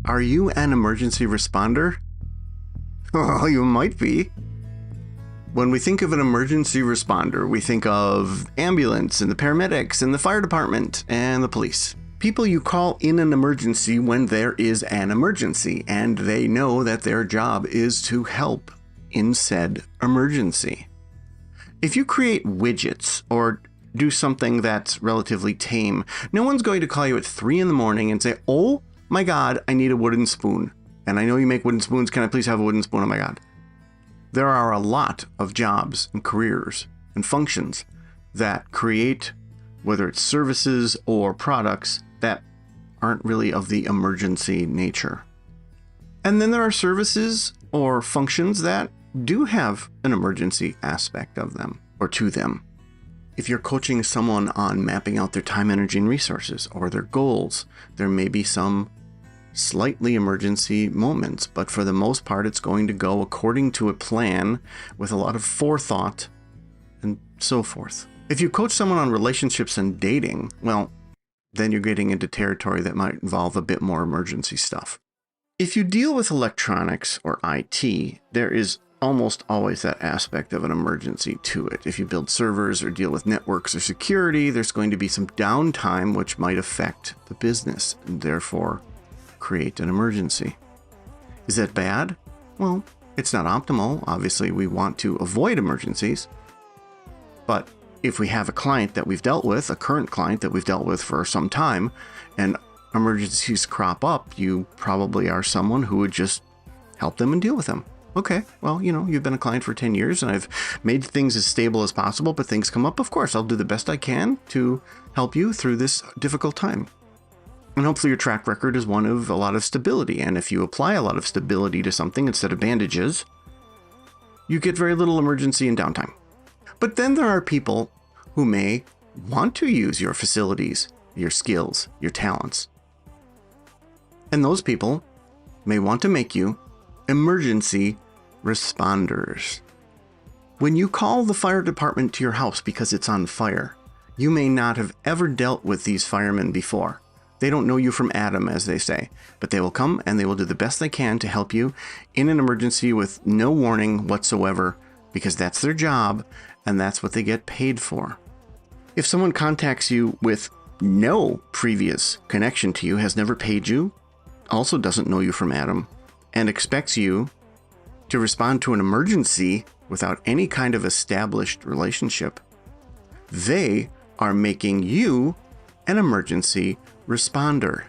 Are you an emergency responder? Well, you might be. When we think of an emergency responder, we think of ambulance and the paramedics and the fire department and the police. People you call in an emergency when there is an emergency, and they know that their job is to help in said emergency. If you create widgets or do something that's relatively tame, no one's going to call you at 3 a.m. and say, "Oh my God, I need a wooden spoon. And I know you make wooden spoons. Can I please have a wooden spoon? Oh my God." There are a lot of jobs and careers and functions that create, whether it's services or products, that aren't really of the emergency nature. And then there are services or functions that do have an emergency aspect of them or to them. If you're coaching someone on mapping out their time, energy, and resources or their goals, there may be some slightly emergency moments, but for the most part, it's going to go according to a plan with a lot of forethought and so forth. If you coach someone on relationships and dating, well, then you're getting into territory that might involve a bit more emergency stuff. If you deal with electronics or IT, there is almost always that aspect of an emergency to it. If you build servers or deal with networks or security, there's going to be some downtime which might affect the business and therefore create an emergency. Is that bad? Well, it's not optimal. Obviously, we want to avoid emergencies. But if we have a client that we've dealt with, a current client that we've dealt with for some time, and emergencies crop up, you probably are someone who would just help them and deal with them. Okay, well, you've been a client for 10 years and I've made things as stable as possible, but things come up. Of course, I'll do the best I can to help you through this difficult time. And hopefully your track record is one of a lot of stability. And if you apply a lot of stability to something instead of bandages, you get very little emergency and downtime. But then there are people who may want to use your facilities, your skills, your talents. And those people may want to make you emergency responders. When you call the fire department to your house because it's on fire, you may not have ever dealt with these firemen before. They don't know you from Adam, as they say, but they will come and they will do the best they can to help you in an emergency with no warning whatsoever, because that's their job and that's what they get paid for. If someone contacts you with no previous connection to you, has never paid you, also doesn't know you from Adam, and expects you to respond to an emergency without any kind of established relationship, they are making you an emergency responder.